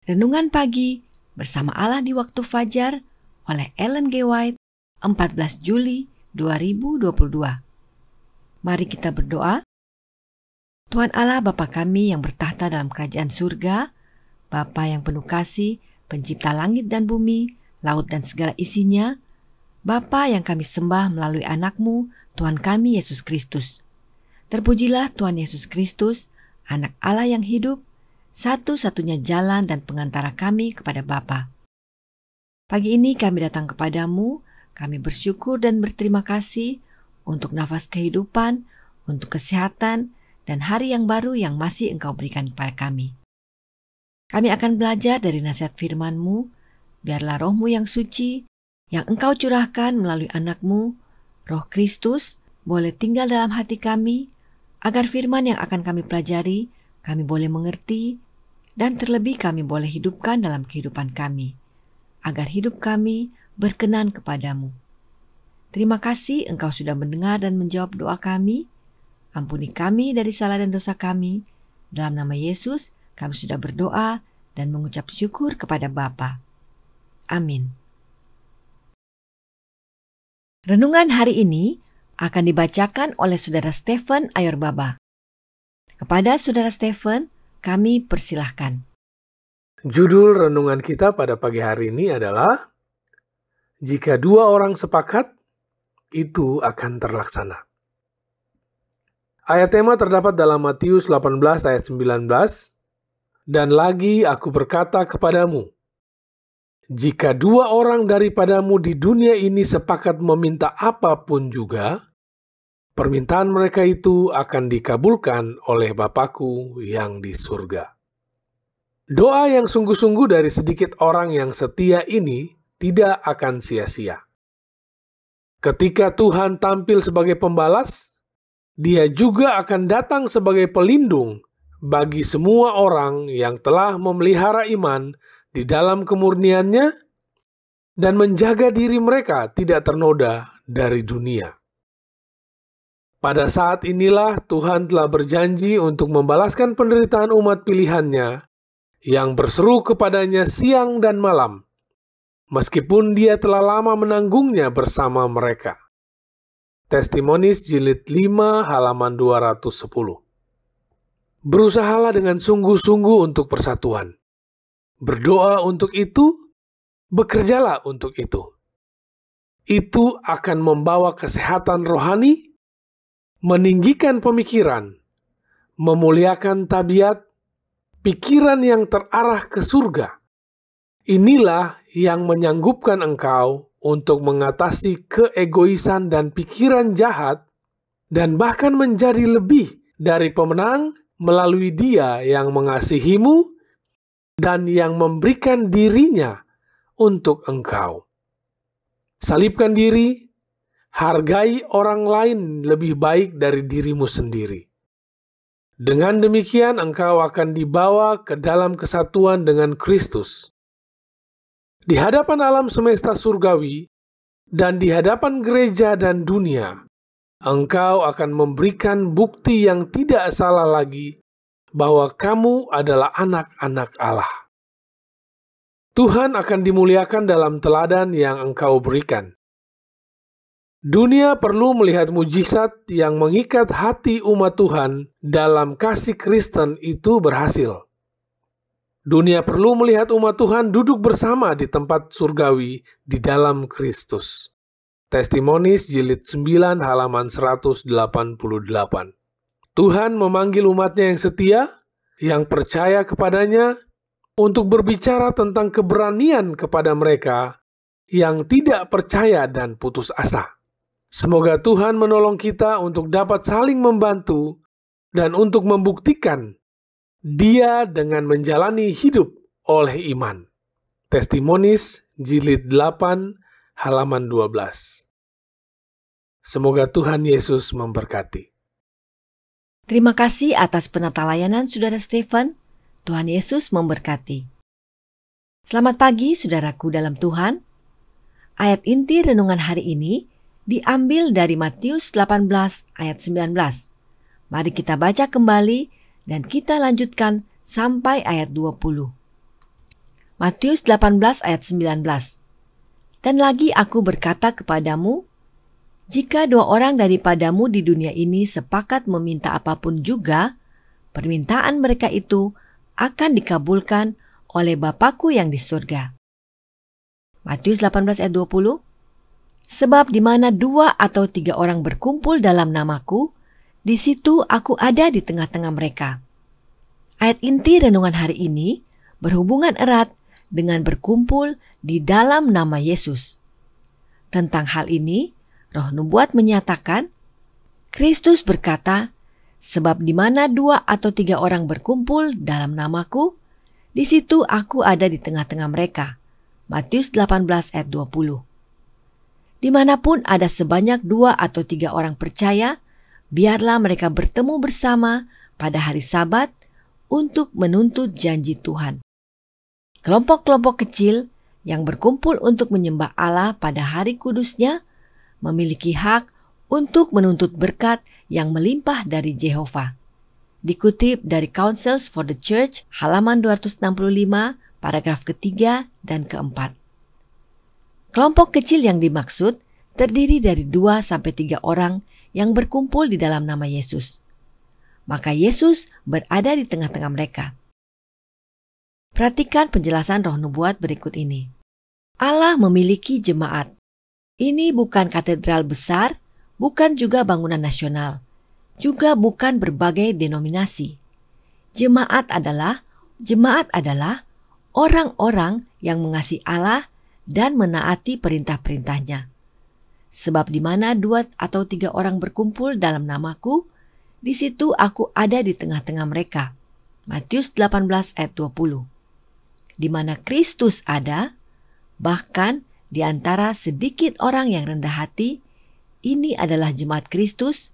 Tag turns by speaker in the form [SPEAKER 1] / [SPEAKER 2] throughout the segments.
[SPEAKER 1] Renungan Pagi Bersama Allah di Waktu Fajar oleh Ellen G. White, 14 Juli 2022. Mari kita berdoa. Tuhan Allah Bapa kami yang bertahta dalam kerajaan surga, Bapa yang penuh kasih, pencipta langit dan bumi, laut dan segala isinya, Bapa yang kami sembah melalui anak-Mu, Tuhan kami Yesus Kristus. Terpujilah Tuhan Yesus Kristus, anak Allah yang hidup, satu-satunya jalan dan pengantara kami kepada Bapa. Pagi ini kami datang kepadamu, kami bersyukur dan berterima kasih untuk nafas kehidupan, untuk kesehatan, dan hari yang baru yang masih Engkau berikan kepada kami. Kami akan belajar dari nasihat firman-Mu, biarlah Roh-Mu yang suci, yang Engkau curahkan melalui anak-Mu, Roh Kristus, boleh tinggal dalam hati kami, agar firman yang akan kami pelajari, kami boleh mengerti, dan terlebih kami boleh hidupkan dalam kehidupan kami, agar hidup kami berkenan kepadamu. Terima kasih Engkau sudah mendengar dan menjawab doa kami. Ampuni kami dari salah dan dosa kami. Dalam nama Yesus, kami sudah berdoa dan mengucap syukur kepada Bapa. Amin. Renungan hari ini akan dibacakan oleh Saudara Stephen Ayorbaba. Kepada Saudara Stephen, kami persilahkan.
[SPEAKER 2] Judul renungan kita pada pagi hari ini adalah Jika dua orang sepakat, itu akan terlaksana. Ayat tema terdapat dalam Matius 18 ayat 19. Dan lagi aku berkata kepadamu, jika dua orang daripadamu di dunia ini sepakat meminta apapun juga, permintaan mereka itu akan dikabulkan oleh Bapa-Ku yang di surga. Doa yang sungguh-sungguh dari sedikit orang yang setia ini tidak akan sia-sia. Ketika Tuhan tampil sebagai pembalas, Dia juga akan datang sebagai pelindung bagi semua orang yang telah memelihara iman di dalam kemurniannya dan menjaga diri mereka tidak ternoda dari dunia. Pada saat inilah Tuhan telah berjanji untuk membalaskan penderitaan umat pilihannya yang berseru kepadanya siang dan malam, meskipun Dia telah lama menanggungnya bersama mereka. Testimonis jilid 5 halaman 210. Berusahalah dengan sungguh-sungguh untuk persatuan. Berdoa untuk itu, bekerjalah untuk itu. Itu akan membawa kesehatan rohani, meninggikan pemikiran, memuliakan tabiat, pikiran yang terarah ke surga. Inilah yang menyanggupkan engkau untuk mengatasi keegoisan dan pikiran jahat, dan bahkan menjadi lebih dari pemenang melalui Dia yang mengasihimu dan yang memberikan dirinya untuk engkau. Salibkan diri, hargai orang lain lebih baik dari dirimu sendiri. Dengan demikian engkau akan dibawa ke dalam kesatuan dengan Kristus. Di hadapan alam semesta surgawi dan di hadapan gereja dan dunia, engkau akan memberikan bukti yang tidak salah lagi bahwa kamu adalah anak-anak Allah. Tuhan akan dimuliakan dalam teladan yang engkau berikan. Dunia perlu melihat mujizat yang mengikat hati umat Tuhan dalam kasih Kristen itu berhasil. Dunia perlu melihat umat Tuhan duduk bersama di tempat surgawi di dalam Kristus. Testimonis jilid 9 halaman 188. Tuhan memanggil umatnya yang setia, yang percaya kepadanya, untuk berbicara tentang keberanian kepada mereka yang tidak percaya dan putus asa. Semoga Tuhan menolong kita untuk dapat saling membantu dan untuk membuktikan Dia dengan menjalani hidup oleh iman. Testimonis jilid 8 halaman 12. Semoga Tuhan Yesus memberkati.
[SPEAKER 1] Terima kasih atas penata layanan Saudara Stephen. Tuhan Yesus memberkati. Selamat pagi saudaraku dalam Tuhan. Ayat inti renungan hari ini diambil dari Matius 18 ayat 19. Mari kita baca kembali dan kita lanjutkan sampai ayat 20. Matius 18 ayat 19. Dan lagi aku berkata kepadamu, jika 2 orang daripadamu di dunia ini sepakat meminta apapun juga, permintaan mereka itu akan dikabulkan oleh Bapa-Ku yang di surga. Matius 18 ayat 20. Sebab di mana 2 atau 3 orang berkumpul dalam namaku, di situ aku ada di tengah-tengah mereka. Ayat inti renungan hari ini berhubungan erat dengan berkumpul di dalam nama Yesus. Tentang hal ini, Roh Nubuat menyatakan, Kristus berkata, sebab di mana 2 atau 3 orang berkumpul dalam namaku, di situ aku ada di tengah-tengah mereka. Matius 18 ayat 20. Dimanapun ada sebanyak 2 atau 3 orang percaya, biarlah mereka bertemu bersama pada hari Sabat untuk menuntut janji Tuhan. Kelompok-kelompok kecil yang berkumpul untuk menyembah Allah pada hari kudusnya memiliki hak untuk menuntut berkat yang melimpah dari Jehovah. Dikutip dari Counsels for the Church, halaman 265, paragraf ketiga dan keempat. Kelompok kecil yang dimaksud terdiri dari 2-3 orang yang berkumpul di dalam nama Yesus. Maka Yesus berada di tengah-tengah mereka. Perhatikan penjelasan Roh Nubuat berikut ini. Allah memiliki jemaat. Ini bukan katedral besar, bukan juga bangunan nasional, juga bukan berbagai denominasi. Jemaat adalah orang-orang yang mengasihi Allah dan menaati perintah-perintahnya. Sebab di mana 2 atau 3 orang berkumpul dalam namaku, di situ aku ada di tengah-tengah mereka. Matius 18 ayat 20. Di mana Kristus ada, bahkan di antara sedikit orang yang rendah hati, ini adalah jemaat Kristus,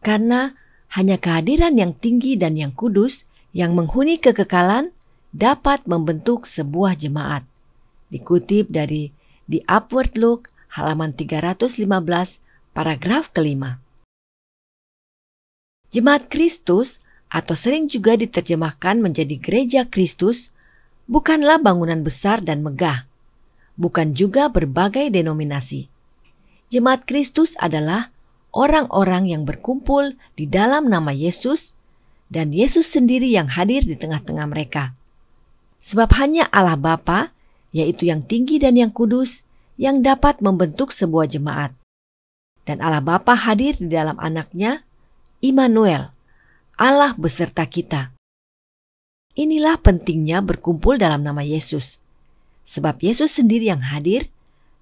[SPEAKER 1] karena hanya kehadiran yang tinggi dan yang kudus yang menghuni kekekalan dapat membentuk sebuah jemaat. Dikutip dari The Upward Look, halaman 315, paragraf kelima. Jemaat Kristus, atau sering juga diterjemahkan menjadi gereja Kristus, bukanlah bangunan besar dan megah, bukan juga berbagai denominasi. Jemaat Kristus adalah orang-orang yang berkumpul di dalam nama Yesus, dan Yesus sendiri yang hadir di tengah-tengah mereka. Sebab hanya Allah Bapa, yaitu yang tinggi dan yang kudus, yang dapat membentuk sebuah jemaat. Dan Allah Bapa hadir di dalam anaknya, Immanuel, Allah beserta kita. Inilah pentingnya berkumpul dalam nama Yesus. Sebab Yesus sendiri yang hadir,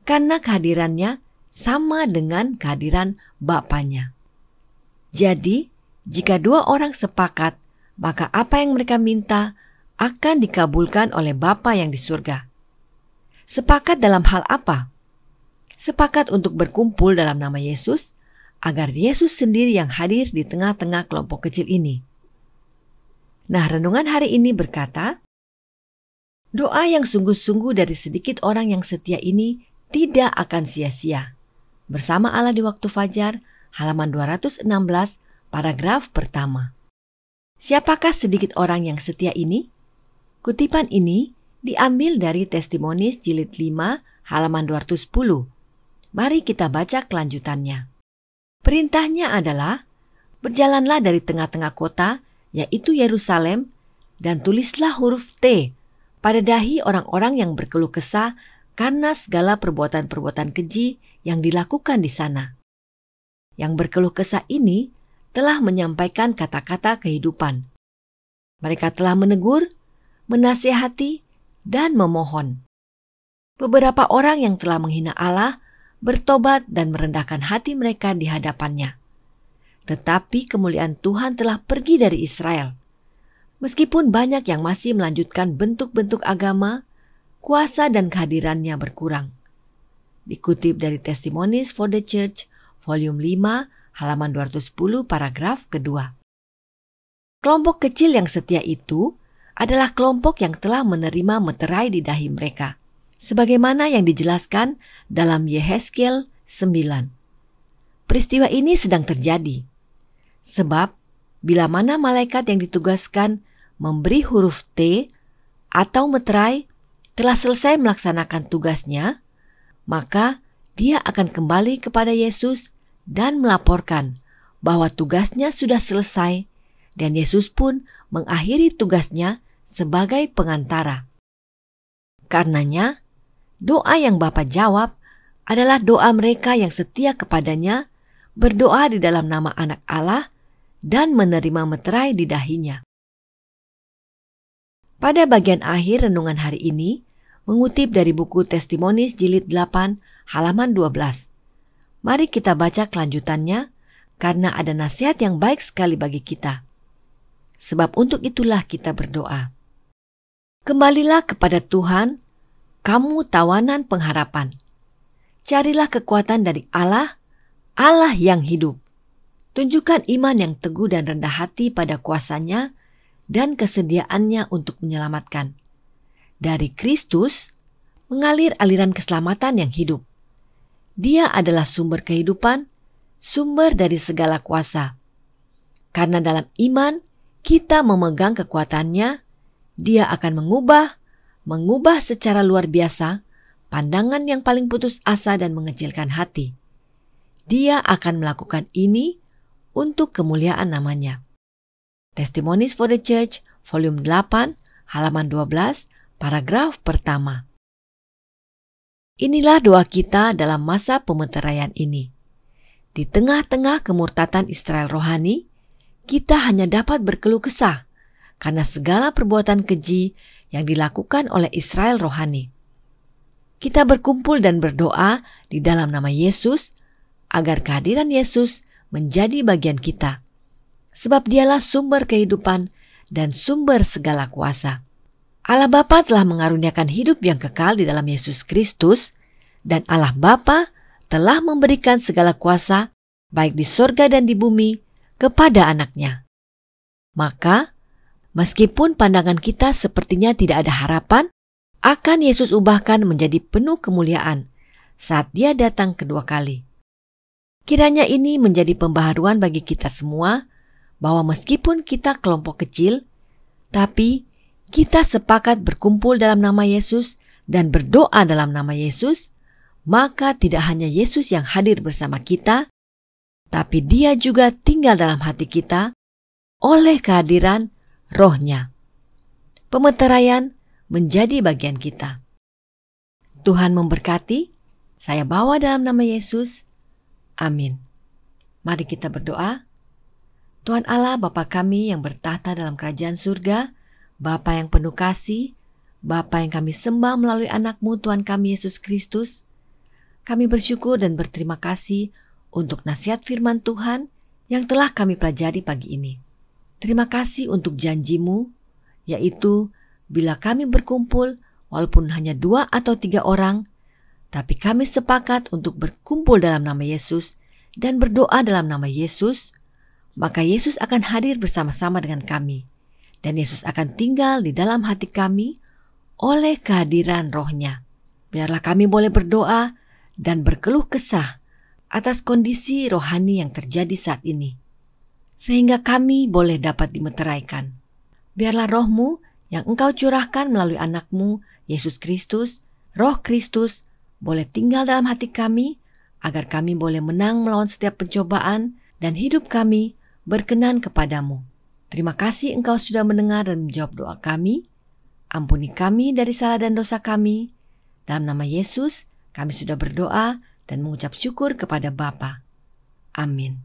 [SPEAKER 1] karena kehadirannya sama dengan kehadiran Bapanya. Jadi, jika 2 orang sepakat, maka apa yang mereka minta akan dikabulkan oleh Bapa yang di surga. Sepakat dalam hal apa? Sepakat untuk berkumpul dalam nama Yesus, agar Yesus sendiri yang hadir di tengah-tengah kelompok kecil ini. Nah, renungan hari ini berkata, doa yang sungguh-sungguh dari sedikit orang yang setia ini tidak akan sia-sia. Bersama Allah di waktu fajar, halaman 216, paragraf pertama. Siapakah sedikit orang yang setia ini? Kutipan ini diambil dari Testimonies jilid 5, halaman 210. Mari kita baca kelanjutannya. Perintahnya adalah, berjalanlah dari tengah-tengah kota, yaitu Yerusalem, dan tulislah huruf T pada dahi orang-orang yang berkeluh kesah karena segala perbuatan-perbuatan keji yang dilakukan di sana. Yang berkeluh kesah ini telah menyampaikan kata-kata kehidupan. Mereka telah menegur, menasihati, dan memohon. Beberapa orang yang telah menghina Allah bertobat dan merendahkan hati mereka di hadapannya. Tetapi kemuliaan Tuhan telah pergi dari Israel. Meskipun banyak yang masih melanjutkan bentuk-bentuk agama, kuasa dan kehadirannya berkurang. Dikutip dari Testimonies for the Church, volume 5, halaman 210, paragraf kedua. Kelompok kecil yang setia itu adalah kelompok yang telah menerima meterai di dahi mereka, sebagaimana yang dijelaskan dalam Yehezkiel 9. Peristiwa ini sedang terjadi. Sebab, bila mana malaikat yang ditugaskan memberi huruf T atau meterai telah selesai melaksanakan tugasnya, maka dia akan kembali kepada Yesus dan melaporkan bahwa tugasnya sudah selesai, dan Yesus pun mengakhiri tugasnya sebagai pengantara. Karenanya, doa yang Bapa jawab adalah doa mereka yang setia kepadanya, berdoa di dalam nama Anak Allah, dan menerima meterai di dahinya. Pada bagian akhir renungan hari ini, mengutip dari buku Testimonis jilid 8 halaman 12. Mari kita baca kelanjutannya karena ada nasihat yang baik sekali bagi kita. Sebab untuk itulah kita berdoa. Kembalilah kepada Tuhan, kamu tawanan pengharapan. Carilah kekuatan dari Allah, Allah yang hidup. Tunjukkan iman yang teguh dan rendah hati pada kuasa-Nya dan kesediaannya untuk menyelamatkan. Dari Kristus mengalir aliran keselamatan yang hidup. Dia adalah sumber kehidupan, sumber dari segala kuasa. Karena dalam iman kita memegang kekuatannya, Dia akan mengubah secara luar biasa pandangan yang paling putus asa dan mengecilkan hati. Dia akan melakukan ini untuk kemuliaan nama-Nya. Testimonies for the Church, volume 8, halaman 12, paragraf pertama. Inilah doa kita dalam masa pemeteraian ini. Di tengah-tengah kemurtatan Israel rohani, kita hanya dapat berkeluh kesah karena segala perbuatan keji yang dilakukan oleh Israel rohani. Kita berkumpul dan berdoa di dalam nama Yesus agar kehadiran Yesus menjadi bagian kita, sebab Dialah sumber kehidupan dan sumber segala kuasa. Allah Bapa telah mengaruniakan hidup yang kekal di dalam Yesus Kristus, dan Allah Bapa telah memberikan segala kuasa, baik di sorga dan di bumi, kepada Anak-Nya. Maka, meskipun pandangan kita sepertinya tidak ada harapan, akan Yesus ubahkan menjadi penuh kemuliaan saat Dia datang kedua kali. Kiranya ini menjadi pembaharuan bagi kita semua, bahwa meskipun kita kelompok kecil, tapi kita sepakat berkumpul dalam nama Yesus dan berdoa dalam nama Yesus, maka tidak hanya Yesus yang hadir bersama kita, tapi Dia juga tinggal dalam hati kita oleh kehadiran Roh-Nya. Pemeteraian menjadi bagian kita. Tuhan memberkati. Saya bawa dalam nama Yesus. Amin. Mari kita berdoa. Tuhan Allah, Bapa kami yang bertahta dalam kerajaan surga, Bapa yang penuh kasih, Bapa yang kami sembah melalui anak-Mu Tuhan kami Yesus Kristus, kami bersyukur dan berterima kasih untuk nasihat firman Tuhan yang telah kami pelajari pagi ini. Terima kasih untuk janji-Mu, yaitu bila kami berkumpul, walaupun hanya 2 atau 3 orang, tapi kami sepakat untuk berkumpul dalam nama Yesus dan berdoa dalam nama Yesus, maka Yesus akan hadir bersama-sama dengan kami. Dan Yesus akan tinggal di dalam hati kami oleh kehadiran Roh-Nya. Biarlah kami boleh berdoa dan berkeluh kesah atas kondisi rohani yang terjadi saat ini, sehingga kami boleh dapat dimeteraikan. Biarlah Roh-Mu yang Engkau curahkan melalui anak-Mu, Yesus Kristus, Roh Kristus, boleh tinggal dalam hati kami, agar kami boleh menang melawan setiap pencobaan dan hidup kami berkenan kepadamu. Terima kasih Engkau sudah mendengar dan menjawab doa kami. Ampuni kami dari salah dan dosa kami. Dalam nama Yesus, kami sudah berdoa dan mengucap syukur kepada Bapa. Amin.